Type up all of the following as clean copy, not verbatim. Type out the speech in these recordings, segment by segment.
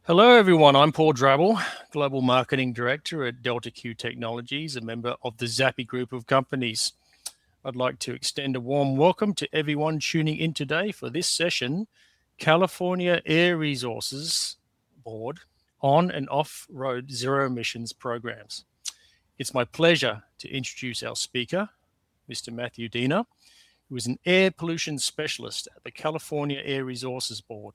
Hello, everyone. I'm Paul Drabble, Global Marketing Director at Delta Q Technologies, a member of the Zappi Group of companies. I'd like to extend a warm welcome to everyone tuning in today for this session, California Air Resources Board on and off-road zero emissions programs. It's my pleasure to introduce our speaker, Mr. Matthew Diener, who is an air pollution specialist at the California Air Resources Board.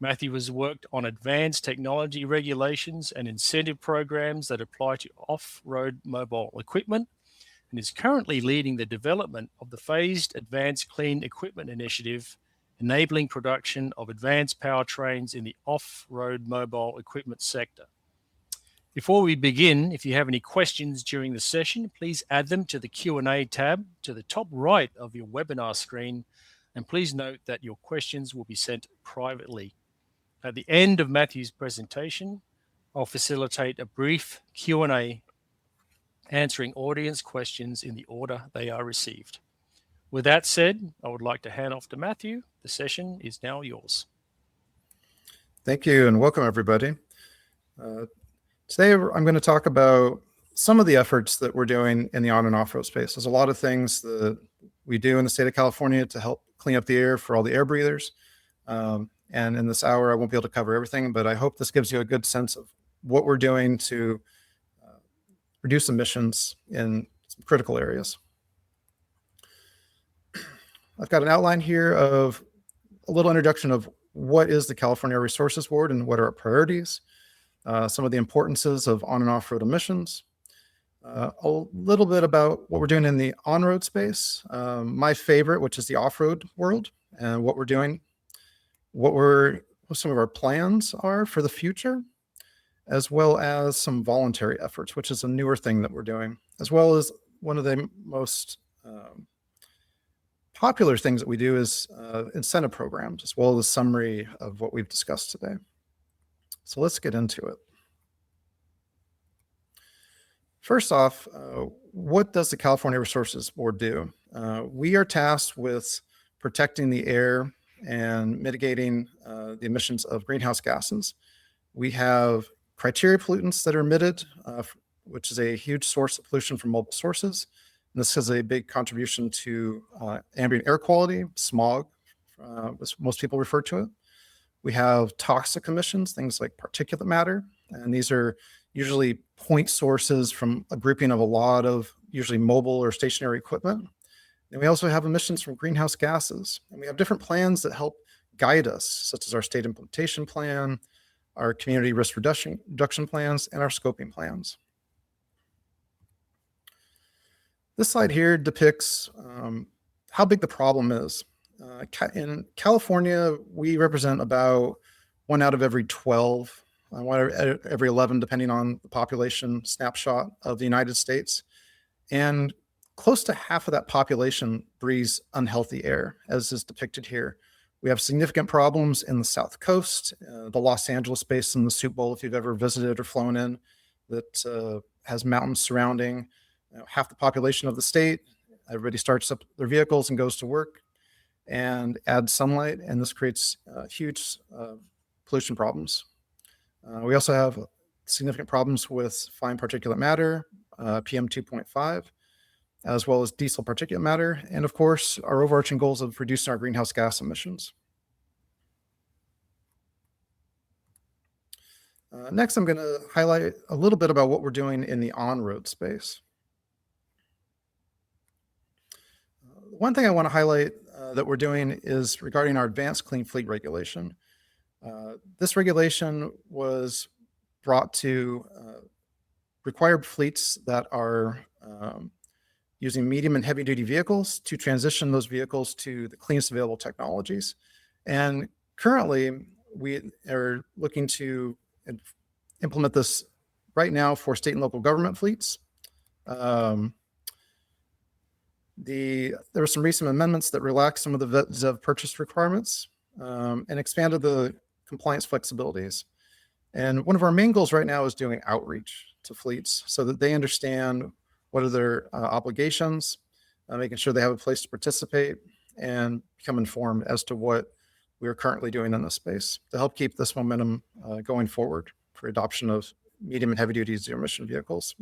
Matthew has worked on advanced technology regulations and incentive programs that apply to off-road mobile equipment and is currently leading the development of the Phased Advanced Clean Equipment Initiative, enabling production of advanced powertrains in the off-road mobile equipment sector. Before we begin, if you have any questions during the session, please add them to the Q&A tab to the top right of your webinar screen, and please note that your questions will be sent privately. At the end of Matthew's presentation, I'll facilitate a brief Q&A answering audience questions in the order they are received. With that said, I would like to hand off to Matthew. The session is now yours. Thank you and welcome everybody. Today I'm going to talk about some of the efforts that we're doing in the on and off-road space. There's a lot of things that we do in the state of California to help clean up the air for all the air breathers. And in this hour, I won't be able to cover everything, but I hope this gives you a good sense of what we're doing to reduce emissions in some critical areas. I've got an outline here of a little introduction of what is the California Air Resources Board and what are our priorities, some of the importances of on and off-road emissions, a little bit about what we're doing in the on-road space, my favorite, which is the off-road world, and what we're doing, what some of our plans are for the future, as well as some voluntary efforts, which is a newer thing that we're doing, as well as one of the most popular things that we do is incentive programs, as well as a summary of what we've discussed today. So let's get into it. First off, what does the California Resources Board do? We are tasked with protecting the air and mitigating the emissions of greenhouse gases. We have criteria pollutants that are emitted, which is a huge source of pollution from multiple sources. And this has a big contribution to ambient air quality, smog, as most people refer to it. We have toxic emissions, things like particulate matter, and these are usually point sources from a grouping of a lot of usually mobile or stationary equipment. And we also have emissions from greenhouse gases. And we have different plans that help guide us, such as our state implementation plan, our community risk reduction plans, and our scoping plans. This slide here depicts how big the problem is. In California, we represent about 1 out of every 12, 1 out of every 11, depending on the population snapshot of the United States. And close to half of that population breathes unhealthy air, as is depicted here. We have significant problems in the South Coast, the Los Angeles basin, the Soup Bowl, if you've ever visited or flown in, that has mountains surrounding half the population of the state. Everybody starts up their vehicles and goes to work and adds sunlight, and this creates huge pollution problems. We also have significant problems with fine particulate matter, PM 2.5, as well as diesel particulate matter, and of course, our overarching goals of reducing our greenhouse gas emissions. Next, I'm going to highlight a little bit about what we're doing in the on-road space. One thing I want to highlight that we're doing is regarding our advanced clean fleet regulation. This regulation was brought to require fleets that are using medium and heavy duty vehicles to transition those vehicles to the cleanest available technologies. And currently, we are looking to implement this right now for state and local government fleets. There were some recent amendments that relaxed some of the ZEV purchase requirements and expanded the compliance flexibilities. And one of our main goals right now is doing outreach to fleets so that they understand what are their obligations, making sure they have a place to participate and become informed as to what we are currently doing in this space to help keep this momentum going forward for adoption of medium and heavy-duty zero-emission vehicles.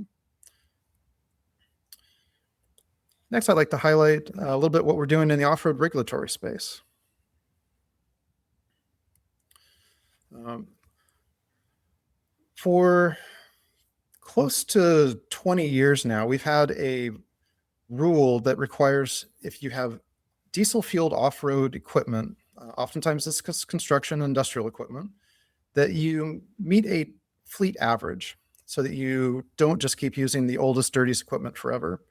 Next, I'd like to highlight a little bit what we're doing in the off-road regulatory space. For close to 20 years now, we've had a rule that requires if you have diesel-fueled off-road equipment, oftentimes this is construction and industrial equipment, that you meet a fleet average so that you don't just keep using the oldest, dirtiest equipment forever.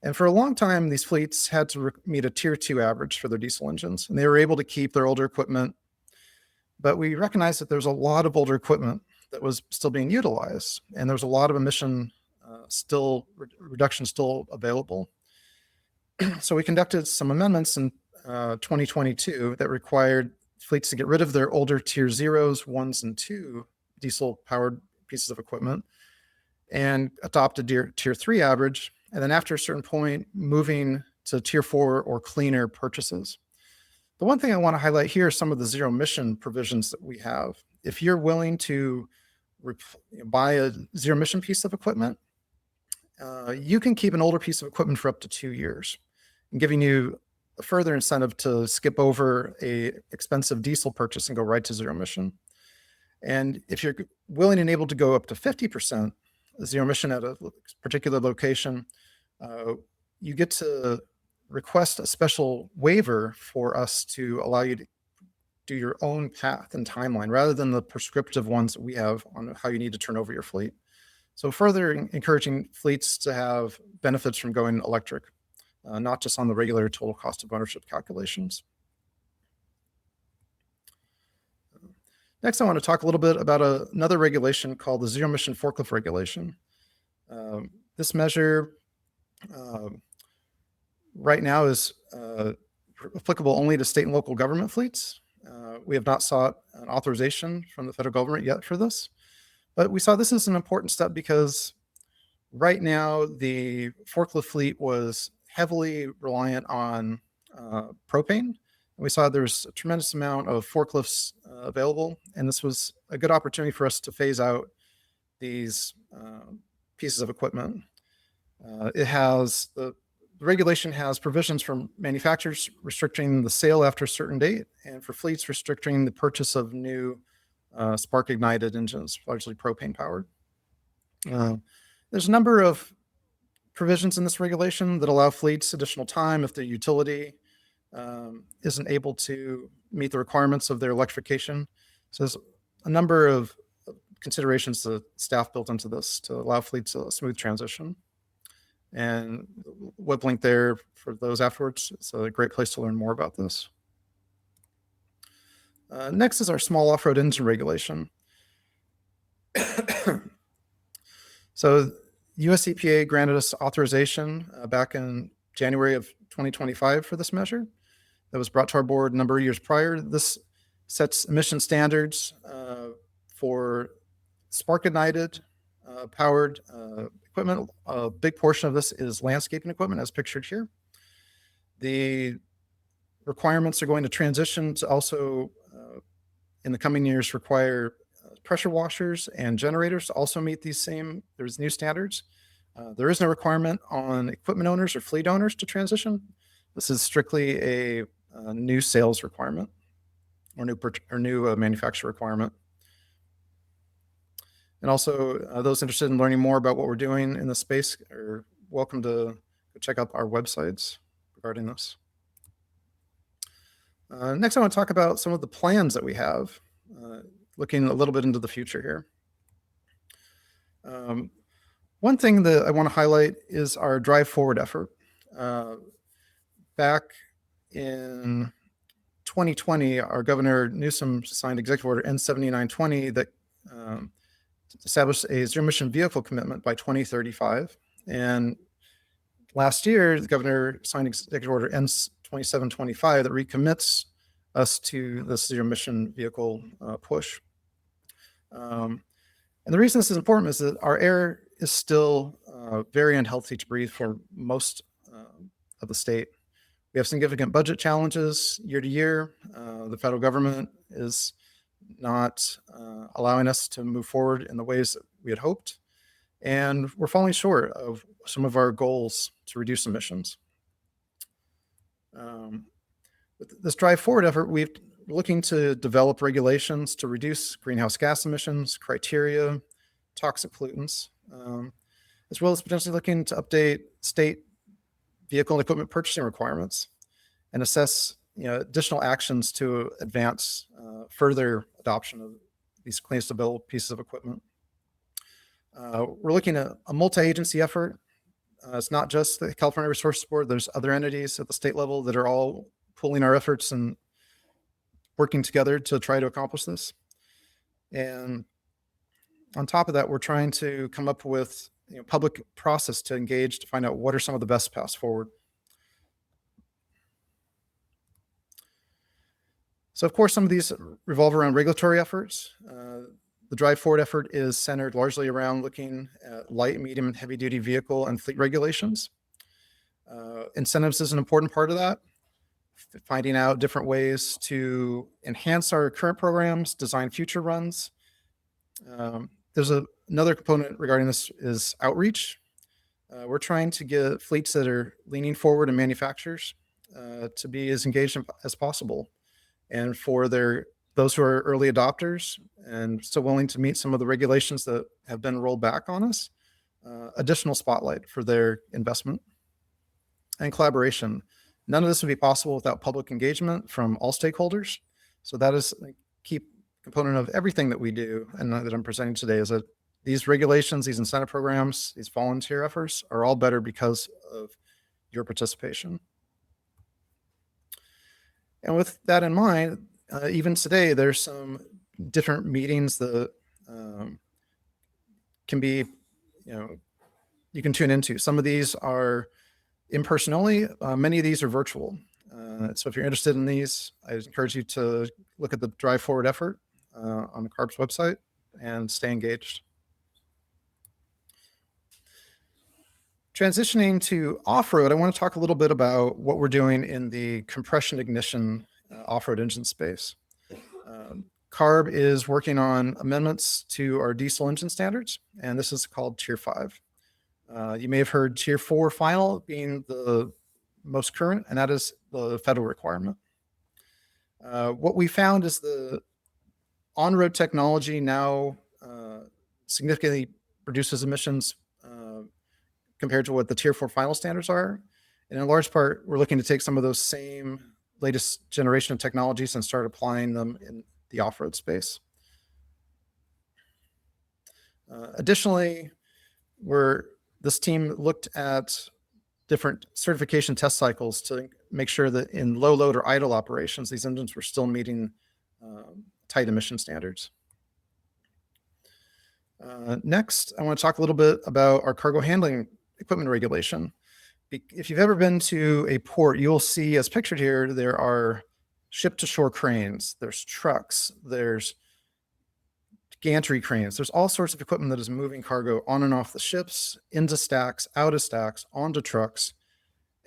And for a long time, these fleets had to meet a tier 2 average for their diesel engines, and they were able to keep their older equipment. But we recognized that there's a lot of older equipment that was still being utilized, and there was a lot of emission reduction still available. So we conducted some amendments in 2022 that required fleets to get rid of their older tier 0s, 1s, and 2 diesel-powered pieces of equipment and adopt a tier 3 average, and then after a certain point, moving to tier 4 or cleaner purchases. The one thing I want to highlight here is some of the zero-emission provisions that we have. If you're willing to buy a zero-emission piece of equipment, you can keep an older piece of equipment for up to 2 years, and giving you a further incentive to skip over a expensive diesel purchase and go right to zero-emission. And if you're willing and able to go up to 50% zero-emission at a particular location, you get to request a special waiver for us to allow you to do your own path and timeline rather than the prescriptive ones that we have on how you need to turn over your fleet. So further encouraging fleets to have benefits from going electric, not just on the regular total cost of ownership calculations. Next, I want to talk a little bit about another regulation called the zero-emission forklift regulation. This measure right now is applicable only to state and local government fleets. We have not sought an authorization from the federal government yet for this, but we saw this as an important step because right now the forklift fleet was heavily reliant on propane. We saw there's a tremendous amount of forklifts available, and this was a good opportunity for us to phase out these pieces of equipment. The regulation has provisions for manufacturers restricting the sale after a certain date, and for fleets restricting the purchase of new spark-ignited engines, largely propane-powered. There's a number of provisions in this regulation that allow fleets additional time if the utility isn't able to meet the requirements of their electrification. So there's a number of considerations the staff built into this to allow fleets a smooth transition. And web link there for those afterwards. It's a great place to learn more about this. Next is our small off-road engine regulation. So US EPA granted us authorization back in January of 2025 for this measure. That was brought to our board a number of years prior. This sets emission standards for spark-ignited powered equipment. A big portion of this is landscaping equipment as pictured here. The requirements are going to transition to also in the coming years require pressure washers and generators to also meet there's new standards. There is no requirement on equipment owners or fleet owners to transition. This is strictly a new sales requirement or new manufacturer requirement. And also, those interested in learning more about what we're doing in this space are welcome to check out our websites regarding this. Next, I want to talk about some of the plans that we have, looking a little bit into the future here. One thing that I want to highlight is our Drive Forward effort. Back in 2020, our Governor Newsom signed Executive Order N7920 that established a zero-emission vehicle commitment by 2035. And last year, the governor signed Executive Order N2725 that recommits us to this zero-emission vehicle push. And the reason this is important is that our air is still very unhealthy to breathe for most of the state. We have significant budget challenges year to year. The federal government is not allowing us to move forward in the ways that we had hoped. And we're falling short of some of our goals to reduce emissions. With this Drive Forward effort, we're looking to develop regulations to reduce greenhouse gas emissions, criteria, toxic pollutants, as well as potentially looking to update state vehicle and equipment purchasing requirements and assess additional actions to advance further adoption of these clean stable pieces of equipment. We're looking at a multi-agency effort. It's not just the California Resources Board. There's other entities at the state level that are all pooling our efforts and working together to try to accomplish this. And on top of that, we're trying to come up with public process to engage to find out what are some of the best paths forward. So of course, some of these revolve around regulatory efforts. The Drive Forward effort is centered largely around looking at light, medium, and heavy-duty vehicle and fleet regulations. Incentives is an important part of that. Finding out different ways to enhance our current programs, design future runs. There's another component regarding this is outreach. We're trying to get fleets that are leaning forward and manufacturers to be as engaged as possible. And for those who are early adopters and still willing to meet some of the regulations that have been rolled back on us, additional spotlight for their investment and collaboration. None of this would be possible without public engagement from all stakeholders. So that is a key component of everything that we do and that I'm presenting today, is that these regulations, these incentive programs, these volunteer efforts are all better because of your participation. And with that in mind, even today, there's some different meetings that can be, you can tune into. Some of these are in person only. Many of these are virtual. So if you're interested in these, I encourage you to look at the Drive Forward effort on the CARB's website and stay engaged. Transitioning to off-road, I want to talk a little bit about what we're doing in the compression ignition off-road engine space. CARB is working on amendments to our diesel engine standards, and this is called Tier 5. You may have heard Tier 4 final being the most current, and that is the federal requirement. What we found is the on-road technology now significantly reduces emissions compared to what the Tier 4 final standards are. And in large part, we're looking to take some of those same latest generation of technologies and start applying them in the off-road space. Additionally, this team looked at different certification test cycles to make sure that in low load or idle operations, these engines were still meeting tight emission standards. Next, I want to talk a little bit about our cargo handling equipment regulation. If you've ever been to a port, you'll see, as pictured here, there are ship-to-shore cranes, there's trucks, there's gantry cranes, there's all sorts of equipment that is moving cargo on and off the ships, into stacks, out of stacks, onto trucks,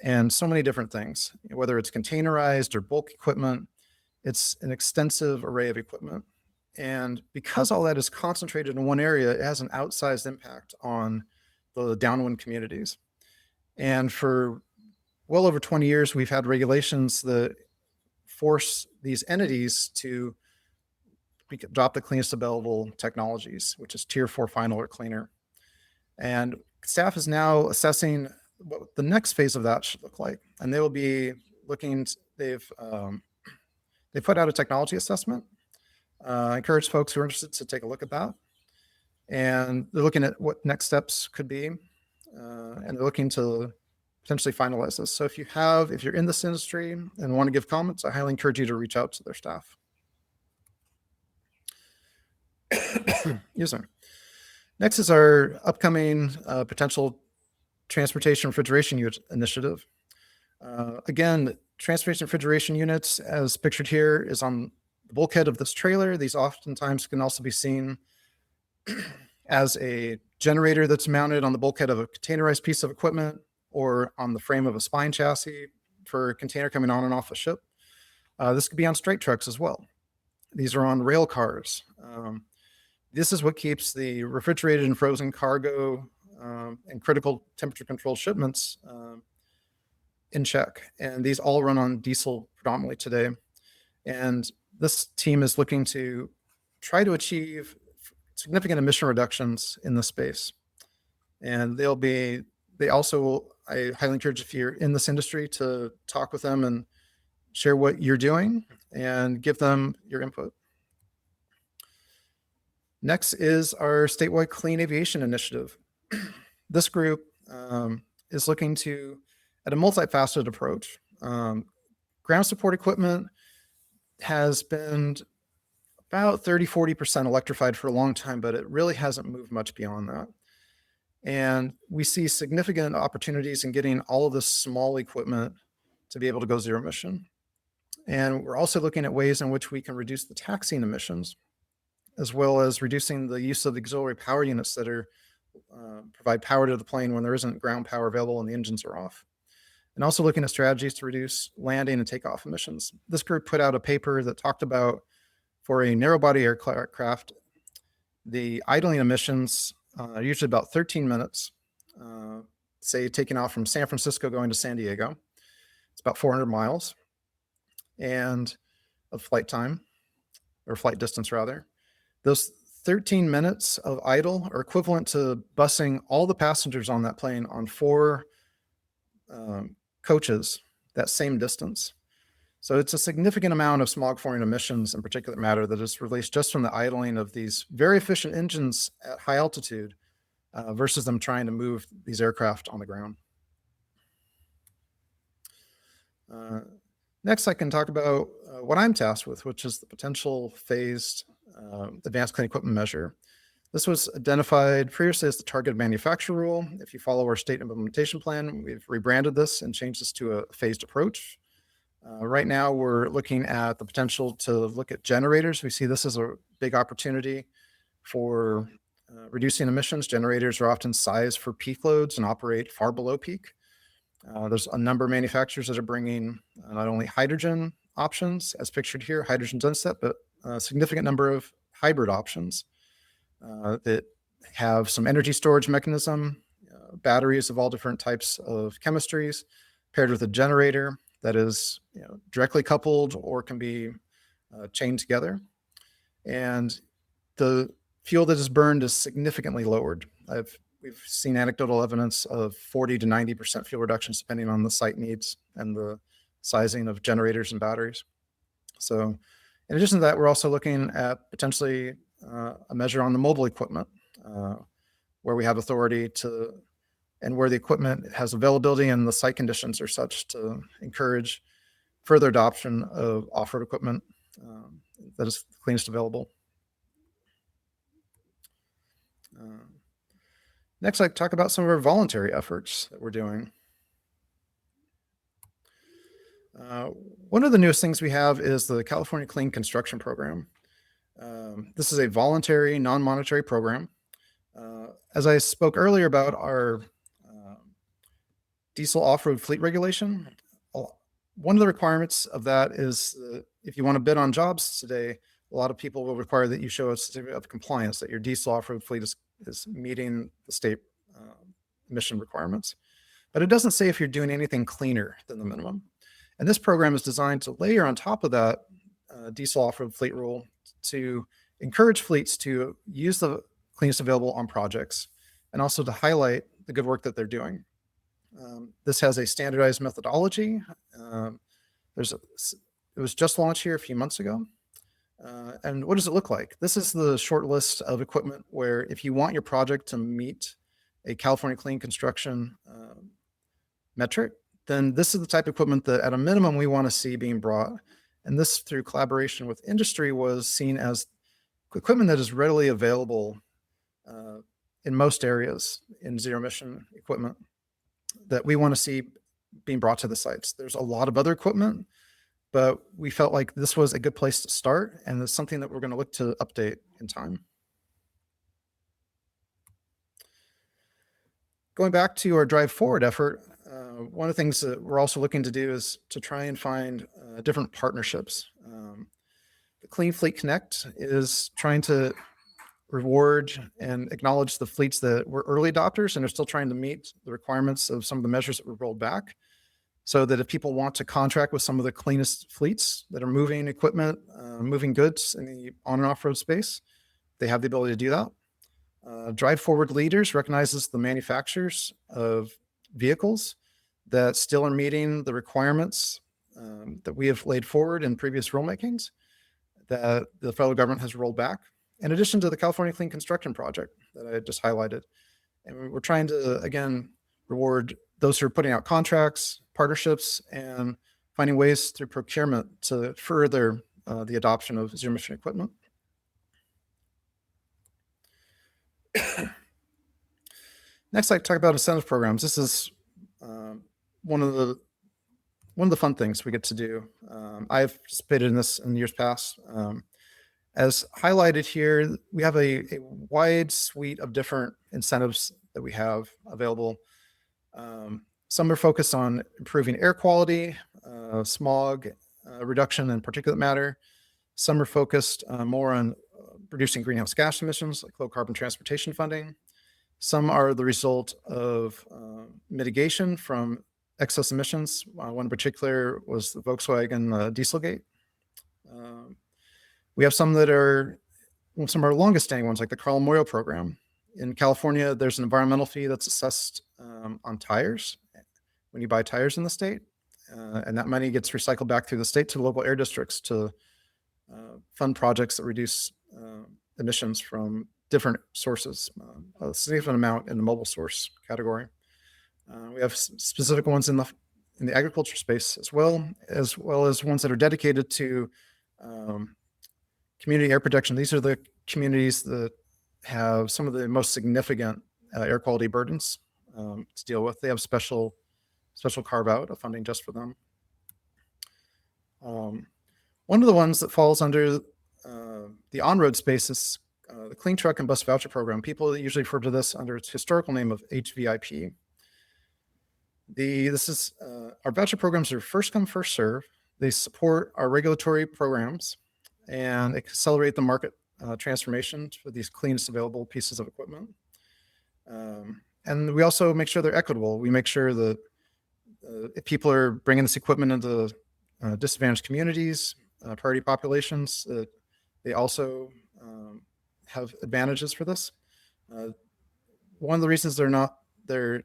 and so many different things. Whether it's containerized or bulk equipment, it's an extensive array of equipment. And because all that is concentrated in one area, it has an outsized impact on the downwind communities. And for well over 20 years, we've had regulations that force these entities to adopt the cleanest available technologies, which is Tier 4 final or cleaner. And staff is now assessing what the next phase of that should look like. And they will be looking, they put out a technology assessment. I encourage folks who are interested to take a look at that. And they're looking at what next steps could be. And they're looking to potentially finalize this. So if you're in this industry and want to give comments, I highly encourage you to reach out to their staff. Yes, sir. Next is our upcoming potential transportation refrigeration unit initiative. Again, transportation refrigeration units, as pictured here, is on the bulkhead of this trailer. These oftentimes can also be seen as a generator that's mounted on the bulkhead of a containerized piece of equipment or on the frame of a spine chassis. for a container coming on and off a ship. This could be on straight trucks as well. These are on rail cars. This is what keeps the refrigerated and frozen cargo and critical temperature controlled shipments in check. And these all run on diesel predominantly today. And this team is looking to try to achieve significant emission reductions in this space. And I highly encourage, if you're in this industry, to talk with them and share what you're doing and give them your input. Next is our statewide clean aviation initiative. This group is looking at a multifaceted approach. Ground support equipment has been about 30-40% electrified for a long time, but it really hasn't moved much beyond that. And we see significant opportunities in getting all of this small equipment to be able to go zero emission. And we're also looking at ways in which we can reduce the taxiing emissions, as well as reducing the use of auxiliary power units that provide power to the plane when there isn't ground power available and the engines are off. And also looking at strategies to reduce landing and takeoff emissions. This group put out a paper that talked about, for a narrow body aircraft, the idling emissions are usually about 13 minutes, say taking off from San Francisco going to San Diego. It's about 400 miles and of flight time, or flight distance rather. Those 13 minutes of idle are equivalent to busing all the passengers on that plane on 4 coaches that same distance. So it's a significant amount of smog-forming emissions in particulate matter that is released just from the idling of these very efficient engines at high altitude versus them trying to move these aircraft on the ground. Next, I can talk about what I'm tasked with, which is the potential phased advanced clean equipment measure. This was identified previously as the target manufacturer rule. If you follow our state implementation plan, we've rebranded this and changed this to a phased approach. Right now, we're looking at the potential to look at generators. We see this as a big opportunity for reducing emissions. Generators are often sized for peak loads and operate far below peak. There's a number of manufacturers that are bringing not only hydrogen options, as pictured here, hydrogen genset, but a significant number of hybrid options that have some energy storage mechanism, batteries of all different types of chemistries, paired with a generator that is directly coupled or can be chained together. And the fuel that is burned is significantly lowered. We've seen anecdotal evidence of 40 to 90% fuel reductions depending on the site needs and the sizing of generators and batteries. So in addition to that, we're also looking at potentially a measure on the mobile equipment where we have authority to, and where the equipment has availability and the site conditions are such to encourage further adoption of off-road equipment that is the cleanest available. Next, I'd talk about some of our voluntary efforts that we're doing. One of the newest things we have is the California Clean Construction Program. This is a voluntary, non-monetary program. As I spoke earlier about our diesel off-road fleet regulation, one of the requirements of that is that if you want to bid on jobs today, a lot of people will require that you show a certificate of compliance that your diesel off-road fleet is meeting the state emission requirements. But it doesn't say if you're doing anything cleaner than the minimum. And this program is designed to layer on top of that diesel off-road fleet rule to encourage fleets to use the cleanest available on projects and also to highlight the good work that they're doing. This has a standardized methodology. It was just launched here a few months ago. And what does it look like? This is the short list of equipment where if you want your project to meet a California Clean Construction metric, then this is the type of equipment that at a minimum we want to see being brought. And this, through collaboration with industry, was seen as equipment that is readily available in most areas in zero emission equipment that we want to see being brought to the sites. There's a lot of other equipment, but we felt like this was a good place to start, and it's something that we're going to look to update in time. Going back to our Drive Forward effort, One of the things that we're also looking to do is to try and find different partnerships. The Clean Fleet Connect is trying to reward and acknowledge the fleets that were early adopters and are still trying to meet the requirements of some of the measures that were rolled back, so that if people want to contract with some of the cleanest fleets that are moving equipment, moving goods in the on and off-road space, they have the ability to do that. Drive Forward Leaders recognizes the manufacturers of vehicles that still are meeting the requirements that we have laid forward in previous rulemakings that the federal government has rolled back, in addition to the California Clean Construction Project that I just highlighted. And we're trying to, again, reward those who are putting out contracts, partnerships, and finding ways through procurement to further the adoption of zero-emission equipment. Next, I talk about incentive programs. This is one of the fun things we get to do. I've participated in this in years past. As highlighted here, we have a wide suite of different incentives that we have available. Some are focused on improving air quality, smog reduction and particulate matter. Some are focused more on reducing greenhouse gas emissions, like low carbon transportation funding. Some are the result of mitigation from excess emissions. One in particular was the Volkswagen Dieselgate. We have some that are some of our longest standing ones, like the Carl Memorial Program. In California, there's an environmental fee that's assessed on tires when you buy tires in the state. And that money gets recycled back through the state to local air districts to fund projects that reduce emissions from different sources, a significant amount in the mobile source category. We have specific ones in the agriculture space as well as ones that are dedicated to community air protection. These are the communities that have some of the most significant air quality burdens to deal with. They have special carve out of funding just for them. One of the ones that falls under the on-road space is the Clean Truck and Bus Voucher Program. People usually refer to this under its historical name of HVIP. Our voucher programs are first come, first serve. They support our regulatory programs and accelerate the market transformation for these cleanest available pieces of equipment. And we also make sure they're equitable. We make sure that if people are bringing this equipment into disadvantaged communities, priority populations, they also have advantages for this. One of the reasons they're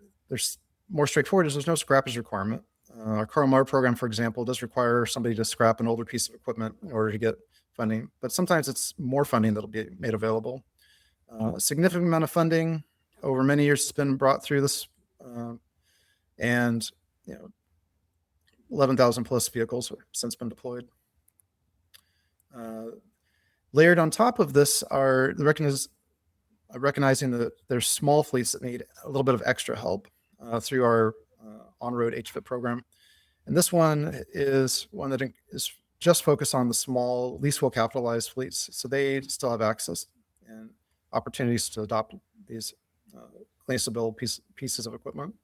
more straightforward is there's no scrappage requirement. Our Carl Memorial Program, for example, does require somebody to scrap an older piece of equipment in order to get funding, but sometimes it's more funding that'll be made available. A significant amount of funding over many years has been brought through this, and 11,000 plus vehicles have since been deployed. Layered on top of this are recognizing that there's small fleets that need a little bit of extra help through our on-road HVIP program. And this one is one that is just focused on the small, least well-capitalized fleets. So they still have access and opportunities to adopt these cleanest available pieces of equipment.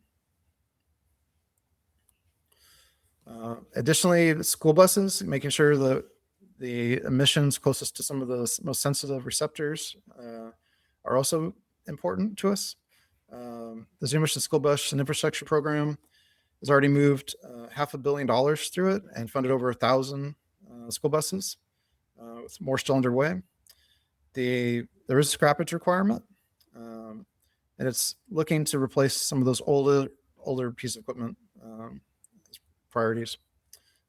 Additionally, the school buses, making sure that the emissions closest to some of the most sensitive receptors are also important to us. The zero-emission school bus and infrastructure program has already moved $500 million through it and funded over 1,000 school buses, with more still underway. There is a scrappage requirement, and it's looking to replace some of those older pieces of equipment priorities,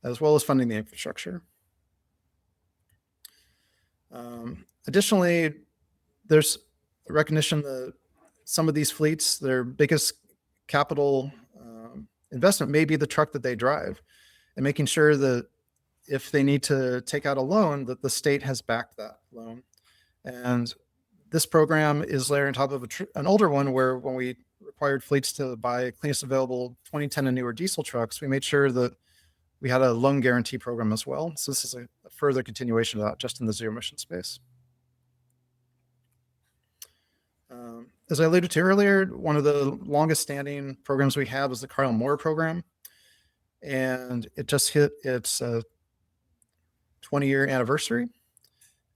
as well as funding the infrastructure. Additionally, there's a recognition that some of these fleets, their biggest capital investment may be the truck that they drive, and making sure that if they need to take out a loan, that the state has backed that loan. And this program is layered on top of an older one where when we required fleets to buy cleanest available 2010 and newer diesel trucks, we made sure that we had a loan guarantee program as well. So this is a further continuation of that just in the zero emission space. As I alluded to earlier, one of the longest standing programs we have is the Carl Moore program. And it just hit its 20-year anniversary.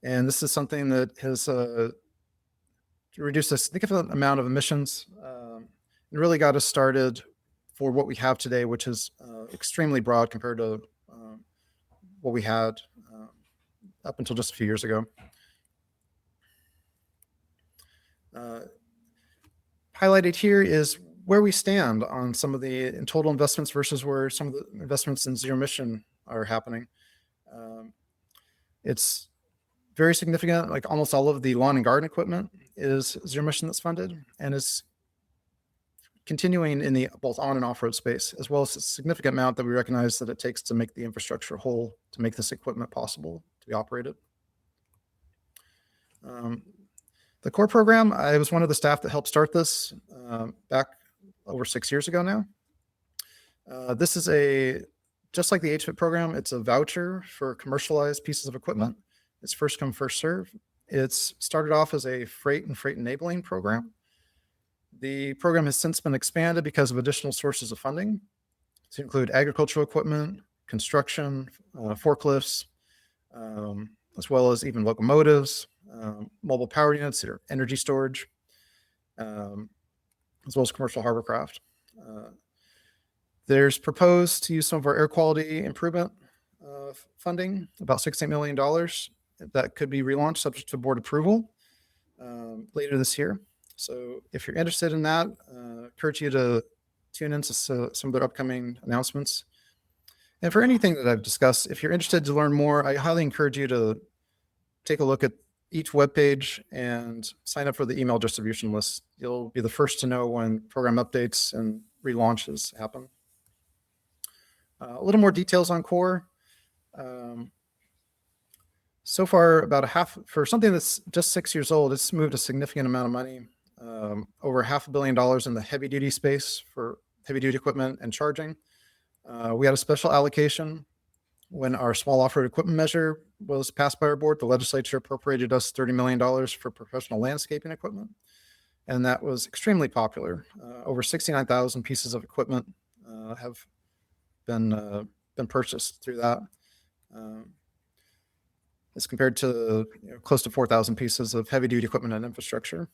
And this is something that has reduced a significant amount of emissions and really got us started for what we have today, which is extremely broad compared to what we had up until just a few years ago. Highlighted here is where we stand on some of the in total investments versus where some of the investments in zero emission are happening. It's very significant. Like almost all of the lawn and garden equipment is zero emission that's funded and is continuing in the both on and off-road space, as well as a significant amount that we recognize that it takes to make the infrastructure whole to make this equipment possible to be operated. The core program, I was one of the staff that helped start this back over 6 years ago now. This is just like the HVIP program, it's a voucher for commercialized pieces of equipment. It's first come, first serve. It's started off as a freight and freight enabling program. The program has since been expanded because of additional sources of funding to include agricultural equipment, construction, forklifts, as well as even locomotives, mobile power units, or energy storage, as well as commercial hovercraft. There's proposed to use some of our air quality improvement funding, about $68 million. That could be relaunched subject to board approval later this year. So if you're interested in that, I encourage you to tune into some of their upcoming announcements. And for anything that I've discussed, if you're interested to learn more, I highly encourage you to take a look at each webpage and sign up for the email distribution list. You'll be the first to know when program updates and relaunches happen. A little more details on core. So far, about for something that's just 6 years old, it's moved a significant amount of money, over $500 million in the heavy duty space for heavy duty equipment and charging. We had a special allocation when our small off-road equipment measure was passed by our board. The legislature appropriated us $30 million for professional landscaping equipment, and that was extremely popular. Over 69,000 pieces of equipment have been purchased through that. As compared to close to 4,000 pieces of heavy-duty equipment and infrastructure.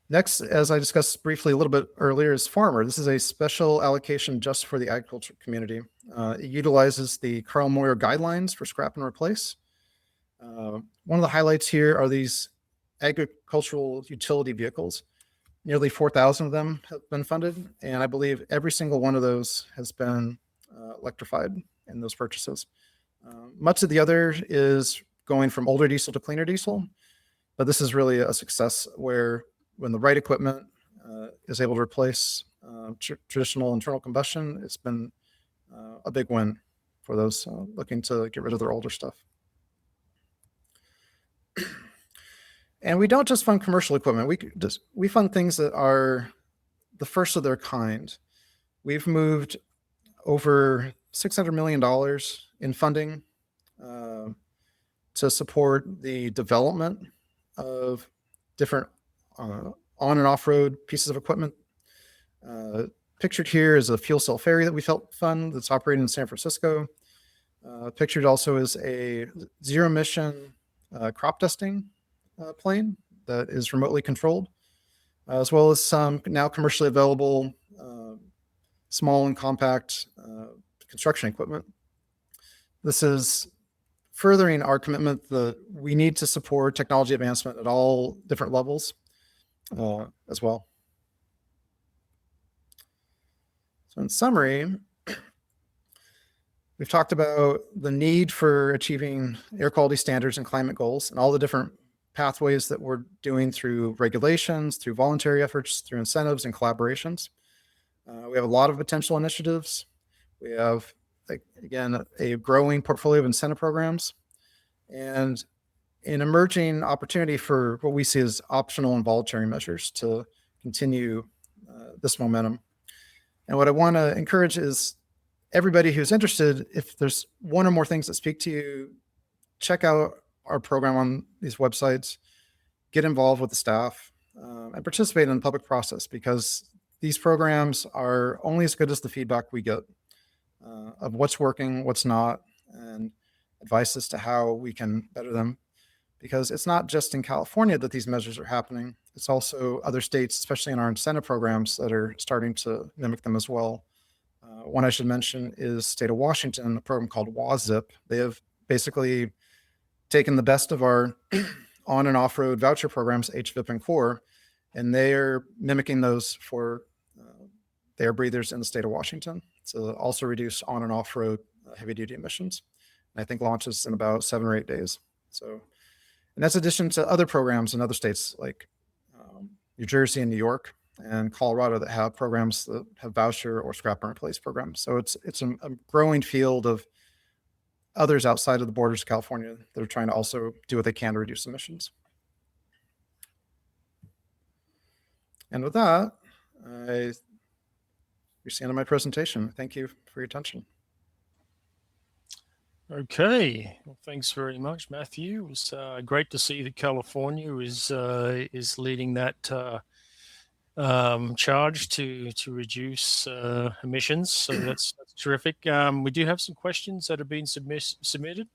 Next, as I discussed briefly a little bit earlier, is Farmer. This is a special allocation just for the agriculture community. It utilizes the Carl Moyer guidelines for scrap and replace. One of the highlights here are these agricultural utility vehicles. Nearly 4,000 of them have been funded, and I believe every single one of those has been electrified in those purchases. Much of the other is going from older diesel to cleaner diesel, but this is really a success where when the right equipment is able to replace traditional internal combustion, it's been a big win for those looking to get rid of their older stuff. And we don't just fund commercial equipment. We fund things that are the first of their kind. We've moved over $600 million in funding to support the development of different on and off-road pieces of equipment. Pictured here is a fuel cell ferry that we helped fund that's operating in San Francisco. Pictured also is a zero-emission crop dusting plane that is remotely controlled, as well as some now commercially available small and compact construction equipment. This is furthering our commitment that we need to support technology advancement at all different levels as well. So in summary, we've talked about the need for achieving air quality standards and climate goals and all the different pathways that we're doing through regulations, through voluntary efforts, through incentives and collaborations. We have a lot of potential initiatives. We have, again, a growing portfolio of incentive programs and an emerging opportunity for what we see as optional and voluntary measures to continue this momentum. And what I want to encourage is everybody who's interested, if there's one or more things that speak to you, check out our program on these websites. get involved with the staff and participate in the public process, because these programs are only as good as the feedback we get of what's working, what's not, and advice as to how we can better them. Because it's not just in California that these measures are happening. It's also other states, especially in our incentive programs, that are starting to mimic them as well. One I should mention is state of Washington, a program called WAZIP. They have basically taken the best of our on and off-road voucher programs, HVIP and CORE, and they are mimicking those for the air breathers in the state of Washington. So also reduce on and off-road heavy-duty emissions. And I think launches in about 7 or 8 days. So, and that's in addition to other programs in other states like New Jersey and New York and Colorado that have programs that have voucher or scrap and replace programs. So it's a growing field of others outside of the borders of California that are trying to also do what they can to reduce emissions. And with that, you're the end of my presentation. Thank you for your attention. Okay, well, thanks very much, Matthew. It was great to see that California is leading that charge to reduce emissions. So that's terrific. We do have some questions that have been submitted.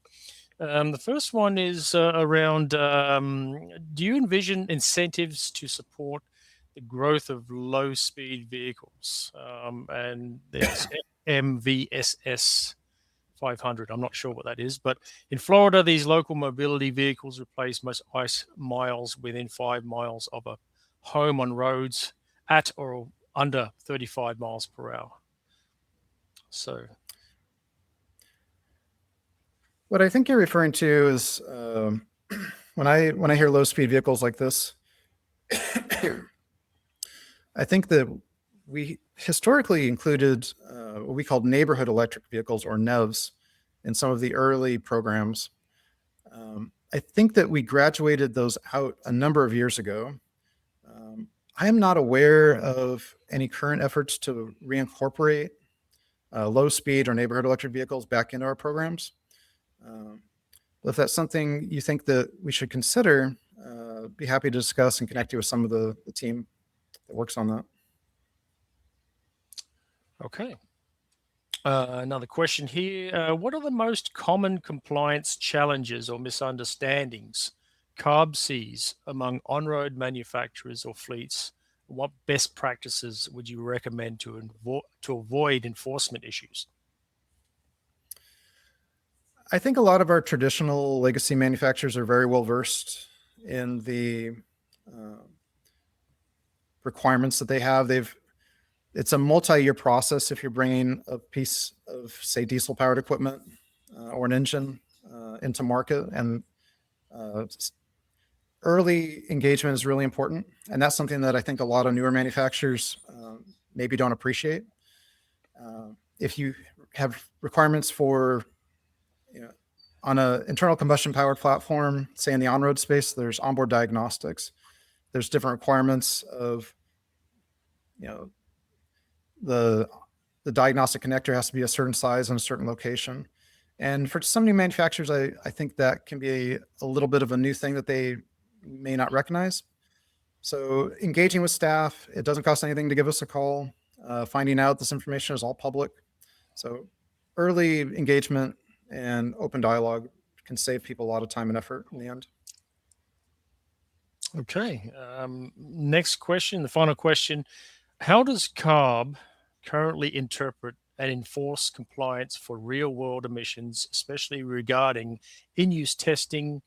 The first one is around: do you envision incentives to support the growth of low-speed vehicles? And there's MVSS 500. I'm not sure what that is, but in Florida, these local mobility vehicles replace most ICE miles within 5 miles of a home on roads at or under 35 miles per hour. So what I think you're referring to is when I hear low speed vehicles like this, I think that we historically included what we called neighborhood electric vehicles, or NEVs, in some of the early programs. I think that we graduated those out a number of years ago. I am not aware of any current efforts to reincorporate low speed or neighborhood electric vehicles back into our programs. But if that's something you think that we should consider, be happy to discuss and connect you with some of the team that works on that. Okay. Another question here. What are the most common compliance challenges or misunderstandings CARB sees among on-road manufacturers or fleets? What best practices would you recommend to avoid enforcement issues? I think a lot of our traditional legacy manufacturers are very well versed in the requirements that they have. It's a multi-year process if you're bringing a piece of, say, diesel-powered equipment or an engine into market, and early engagement is really important, and that's something that I think a lot of newer manufacturers maybe don't appreciate. If you have requirements for, on an internal combustion powered platform, say in the on-road space, there's onboard diagnostics. There's different requirements of, the diagnostic connector has to be a certain size and a certain location. And for some new manufacturers, I think that can be a little bit of a new thing that they may not recognize. So engaging with staff, it doesn't cost anything to give us a call. Finding out this information is all public. So early engagement and open dialogue can save people a lot of time and effort in the end. Okay. Next question, the final question. How does CARB currently interpret and enforce compliance for real-world emissions, especially regarding in-use testing,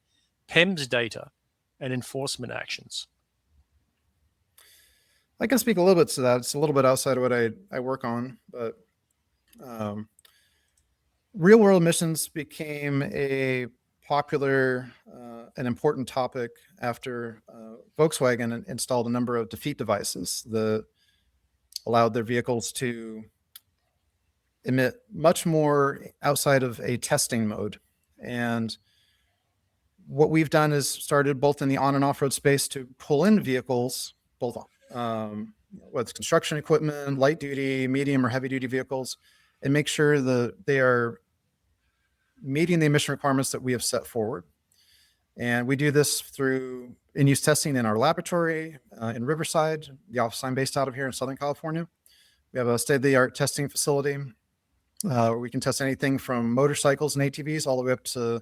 PEMS data, and enforcement actions? I can speak a little bit to that. It's a little bit outside of what I work on, but real-world emissions became a popular and important topic after Volkswagen installed a number of defeat devices that allowed their vehicles to emit much more outside of a testing mode. And what we've done is started both in the on and off-road space to pull in vehicles, both whether it's construction equipment, light duty, medium or heavy duty vehicles, and make sure that they are meeting the emission requirements that we have set forward. And we do this through in-use testing in our laboratory in Riverside, the office I'm based out of here in Southern California. We have a state-of-the-art testing facility where we can test anything from motorcycles and ATVs all the way up to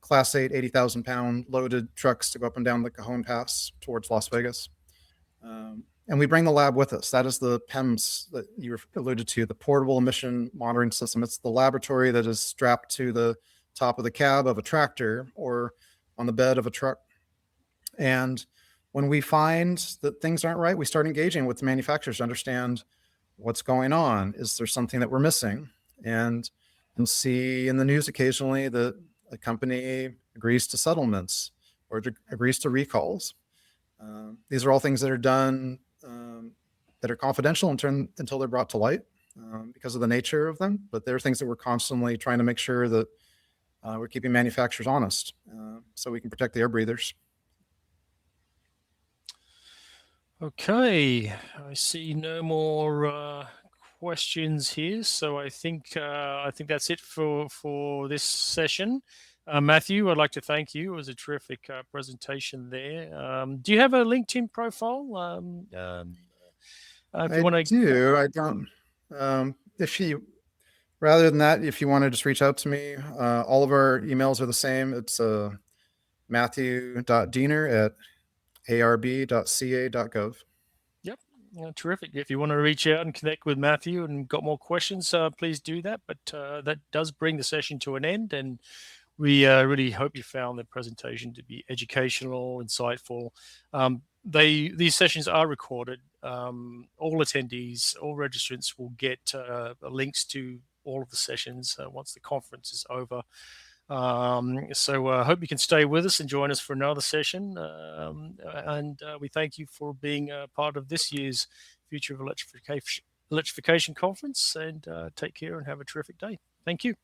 Class 8, 80,000-pound loaded trucks to go up and down the Cajon Pass towards Las Vegas. And we bring the lab with us. That is the PEMS that you alluded to, the portable emission monitoring system. It's the laboratory that is strapped to the top of the cab of a tractor or on the bed of a truck. And when we find that things aren't right, we start engaging with the manufacturers to understand what's going on. Is there something that we're missing? And see in the news occasionally that a company agrees to settlements or agrees to recalls. These are all things that are done that are confidential until they're brought to light because of the nature of them. But they're things that we're constantly trying to make sure that we're keeping manufacturers honest so we can protect the air breathers. Okay, I see no more questions here, so I think that's it for this session. Matthew, I'd like to thank you. It was a terrific presentation there. Do you have a LinkedIn profile? If you want to do. I don't. If you rather than that, if you want to just reach out to me, all of our emails are the same. It's matthew.diener@arb.ca.gov. Yep, terrific. If you want to reach out and connect with Matthew and got more questions, please do that. But that does bring the session to an end, and we really hope you found the presentation to be educational, insightful. These sessions are recorded. All attendees, all registrants will get links to all of the sessions once the conference is over. So I hope you can stay with us and join us for another session. And we thank you for being a part of this year's Future of Electrification Conference. And take care and have a terrific day. Thank you.